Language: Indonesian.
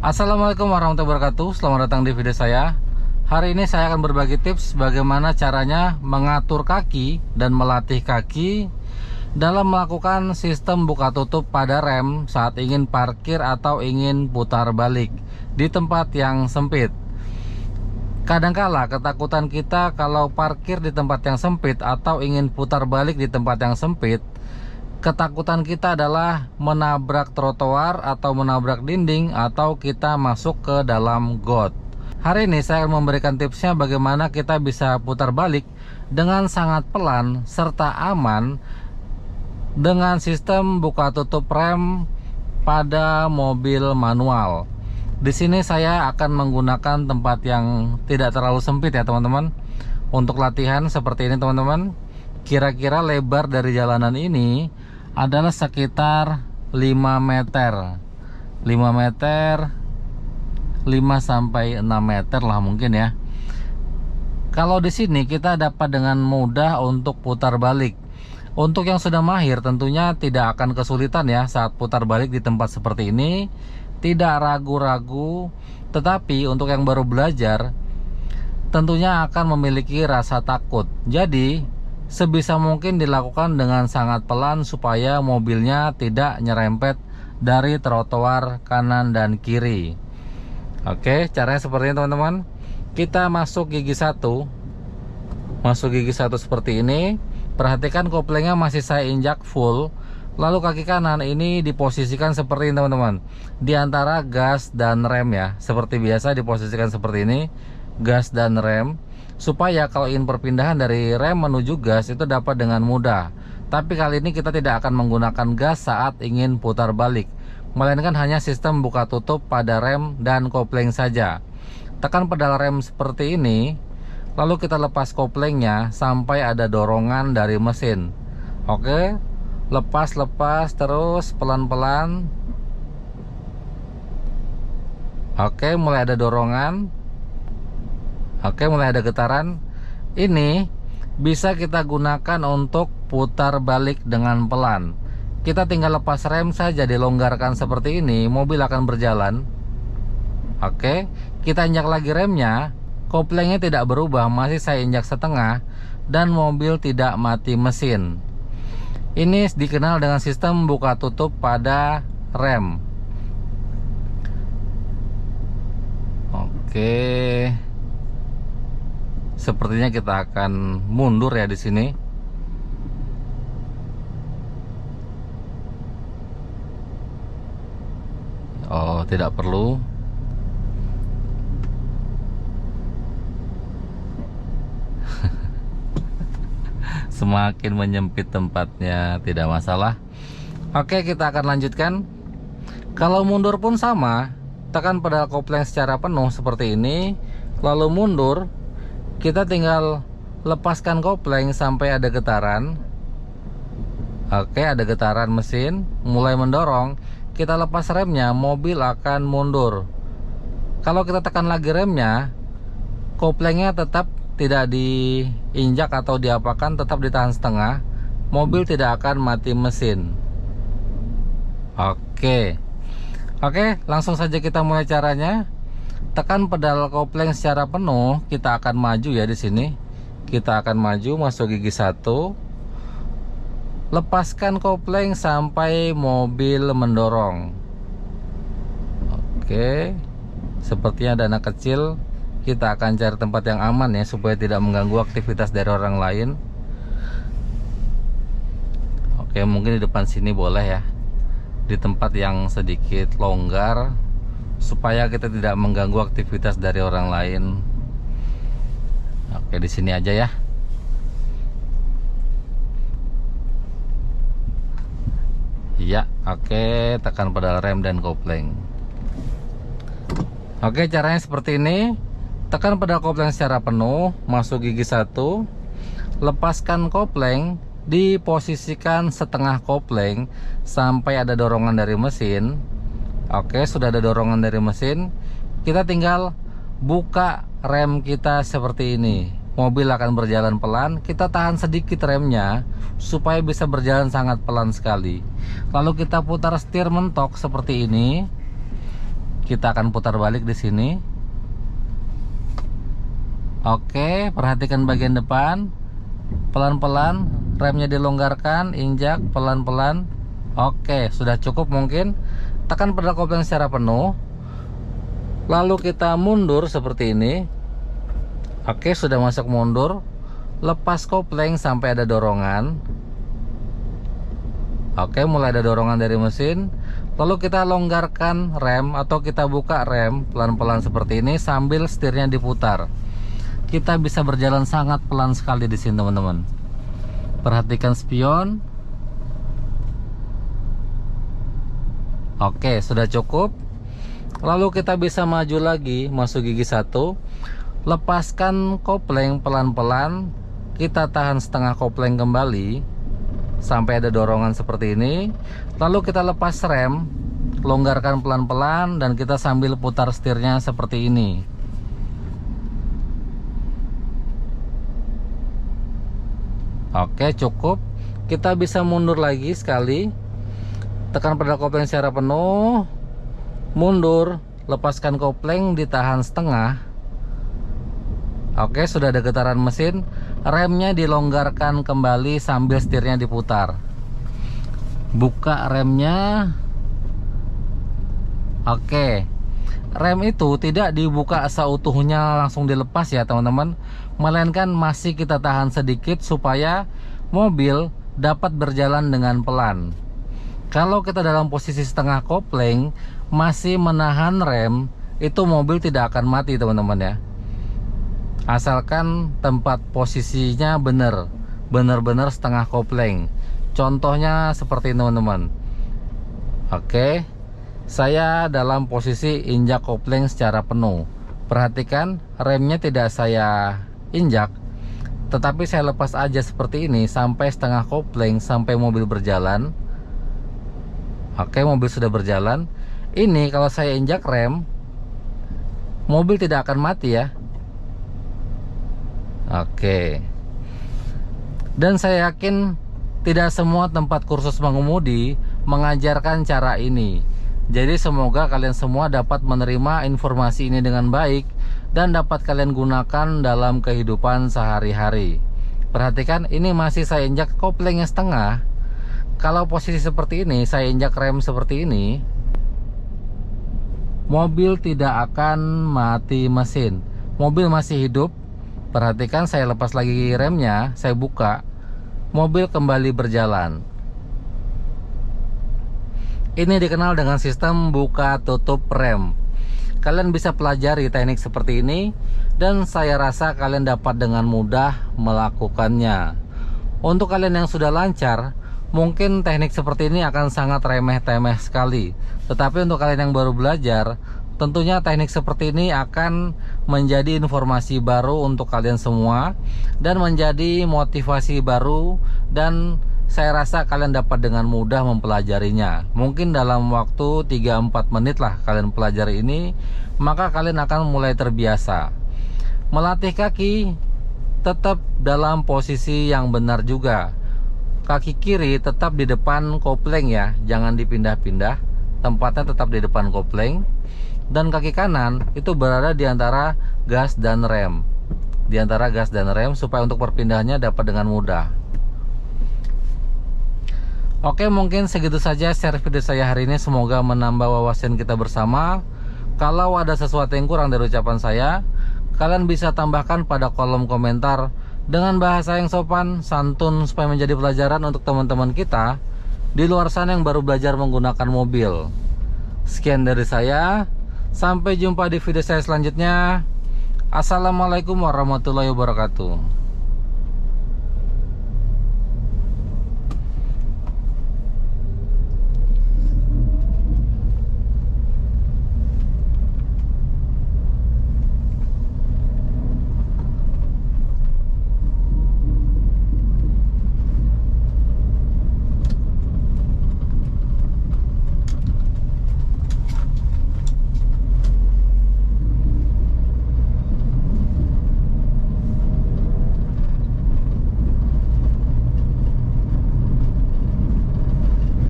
Assalamualaikum warahmatullahi wabarakatuh. Selamat datang di video saya. Hari ini saya akan berbagi tips bagaimana caranya mengatur kaki dan melatih kaki dalam melakukan sistem buka tutup pada rem saat ingin parkir atau ingin putar balik di tempat yang sempit. Kadangkala ketakutan kita kalau parkir di tempat yang sempit atau ingin putar balik di tempat yang sempit, ketakutan kita adalah menabrak trotoar atau menabrak dinding atau kita masuk ke dalam got. Hari ini saya akan memberikan tipsnya bagaimana kita bisa putar balik dengan sangat pelan serta aman dengan sistem buka tutup rem pada mobil manual. Di sini saya akan menggunakan tempat yang tidak terlalu sempit ya teman-teman. Untuk latihan seperti ini teman-teman, kira-kira lebar dari jalanan ini adalah sekitar 5 meter 5 sampai 6 meter lah mungkin ya. Kalau di sini kita dapat dengan mudah untuk putar balik. Untuk yang sudah mahir tentunya tidak akan kesulitan ya saat putar balik di tempat seperti ini, tidak ragu-ragu. Tetapi untuk yang baru belajar tentunya akan memiliki rasa takut. Jadi sebisa mungkin dilakukan dengan sangat pelan supaya mobilnya tidak nyerempet dari trotoar kanan dan kiri. Oke, caranya seperti ini teman-teman. Kita masuk gigi 1. Masuk gigi 1 seperti ini. Perhatikan koplengnya masih saya injak full. Lalu kaki kanan ini diposisikan seperti ini teman-teman, di antara gas dan rem ya. Seperti biasa diposisikan seperti ini, gas dan rem, supaya kalau ingin perpindahan dari rem menuju gas itu dapat dengan mudah. Tapi kali ini kita tidak akan menggunakan gas saat ingin putar balik, melainkan hanya sistem buka tutup pada rem dan kopling saja. Tekan pedal rem seperti ini, lalu kita lepas koplengnya sampai ada dorongan dari mesin. Oke, lepas terus pelan-pelan. Oke, mulai ada dorongan. Oke, mulai ada getaran. Ini bisa kita gunakan untuk putar balik dengan pelan. Kita tinggal lepas rem saja, dilonggarkan seperti ini, mobil akan berjalan. Oke, kita injak lagi remnya, koplengnya tidak berubah, masih saya injak setengah, dan mobil tidak mati mesin. Ini dikenal dengan sistem buka tutup pada rem. Oke. Sepertinya kita akan mundur ya di sini. Oh, tidak perlu. Semakin menyempit tempatnya tidak masalah. Oke, kita akan lanjutkan. Kalau mundur pun sama, tekan pedal kopling secara penuh seperti ini, lalu mundur. Kita tinggal lepaskan kopling sampai ada getaran. Oke, ada getaran mesin mulai mendorong. Kita lepas remnya, mobil akan mundur. Kalau kita tekan lagi remnya, koplingnya tetap tidak diinjak atau diapakan, tetap ditahan setengah, mobil tidak akan mati mesin. Oke, langsung saja kita mulai caranya. Tekan pedal kopling secara penuh, kita akan maju ya di sini. Kita akan maju masuk gigi 1. Lepaskan kopling sampai mobil mendorong. Oke, sepertinya ada anak kecil. Kita akan cari tempat yang aman ya, supaya tidak mengganggu aktivitas dari orang lain. Oke, mungkin di depan sini boleh ya, di tempat yang sedikit longgar, supaya kita tidak mengganggu aktivitas dari orang lain. Oke, di sini aja ya. Ya, oke, tekan pedal rem dan kopling. Oke, caranya seperti ini. Tekan pedal kopling secara penuh, masuk gigi 1, lepaskan kopling, diposisikan setengah kopling sampai ada dorongan dari mesin. Oke, sudah ada dorongan dari mesin, kita tinggal buka rem kita seperti ini. Mobil akan berjalan pelan, kita tahan sedikit remnya supaya bisa berjalan sangat pelan sekali. Lalu kita putar setir mentok seperti ini. Kita akan putar balik di sini. Oke, perhatikan bagian depan. Pelan-pelan, remnya dilonggarkan, injak pelan-pelan. Oke, sudah cukup mungkin. Tekan pedal kopling secara penuh. Lalu kita mundur seperti ini. Oke, sudah masuk mundur. Lepas kopling sampai ada dorongan. Oke, mulai ada dorongan dari mesin. Lalu kita longgarkan rem atau kita buka rem pelan-pelan seperti ini sambil setirnya diputar. Kita bisa berjalan sangat pelan sekali di sini, teman-teman. Perhatikan spion. Oke, sudah cukup. Lalu kita bisa maju lagi, masuk gigi 1. Lepaskan kopling pelan-pelan. Kita tahan setengah kopling kembali sampai ada dorongan seperti ini. Lalu kita lepas rem, longgarkan pelan-pelan, dan kita sambil putar setirnya seperti ini. Oke, cukup. Kita bisa mundur lagi sekali. Tekan pedal kopling secara penuh. Mundur, lepaskan kopling, ditahan setengah. Oke, sudah ada getaran mesin. Remnya dilonggarkan kembali sambil setirnya diputar. Buka remnya. Oke. Rem itu tidak dibuka seutuhnya langsung dilepas ya, teman-teman. Melainkan masih kita tahan sedikit supaya mobil dapat berjalan dengan pelan. Kalau kita dalam posisi setengah kopling masih menahan rem, itu mobil tidak akan mati, teman-teman ya. Asalkan tempat posisinya benar-benar setengah kopling. Contohnya seperti ini, teman-teman. Oke, saya dalam posisi injak kopling secara penuh. Perhatikan, remnya tidak saya injak, tetapi saya lepas aja seperti ini sampai setengah kopling, sampai mobil berjalan. Oke, mobil sudah berjalan. Ini kalau saya injak rem, mobil tidak akan mati ya. Oke. Dan saya yakin tidak semua tempat kursus mengemudi mengajarkan cara ini. Jadi semoga kalian semua dapat menerima informasi ini dengan baik dan dapat kalian gunakan dalam kehidupan sehari-hari. Perhatikan, ini masih saya injak koplingnya setengah. Kalau posisi seperti ini, saya injak rem seperti ini, mobil tidak akan mati mesin. Mobil masih hidup. Perhatikan, saya lepas lagi remnya, saya buka, mobil kembali berjalan. Ini dikenal dengan sistem buka tutup rem. Kalian bisa pelajari teknik seperti ini, dan saya rasa kalian dapat dengan mudah melakukannya. Untuk kalian yang sudah lancar, mungkin teknik seperti ini akan sangat remeh-temeh sekali. Tetapi untuk kalian yang baru belajar, tentunya teknik seperti ini akan menjadi informasi baru untuk kalian semua dan menjadi motivasi baru, dan saya rasa kalian dapat dengan mudah mempelajarinya. Mungkin dalam waktu 3-4 menit lah kalian pelajari ini, maka kalian akan mulai terbiasa. Melatih kaki tetap dalam posisi yang benar juga. Kaki kiri tetap di depan kopling ya, jangan dipindah-pindah. Tempatnya tetap di depan kopling. Dan kaki kanan itu berada di antara gas dan rem. Di antara gas dan rem supaya untuk perpindahannya dapat dengan mudah. Oke, mungkin segitu saja share video saya hari ini. Semoga menambah wawasan kita bersama. Kalau ada sesuatu yang kurang dari ucapan saya, kalian bisa tambahkan pada kolom komentar dengan bahasa yang sopan, santun, supaya menjadi pelajaran untuk teman-teman kita di luar sana yang baru belajar menggunakan mobil. Sekian dari saya. Sampai jumpa di video saya selanjutnya. Assalamualaikum warahmatullahi wabarakatuh.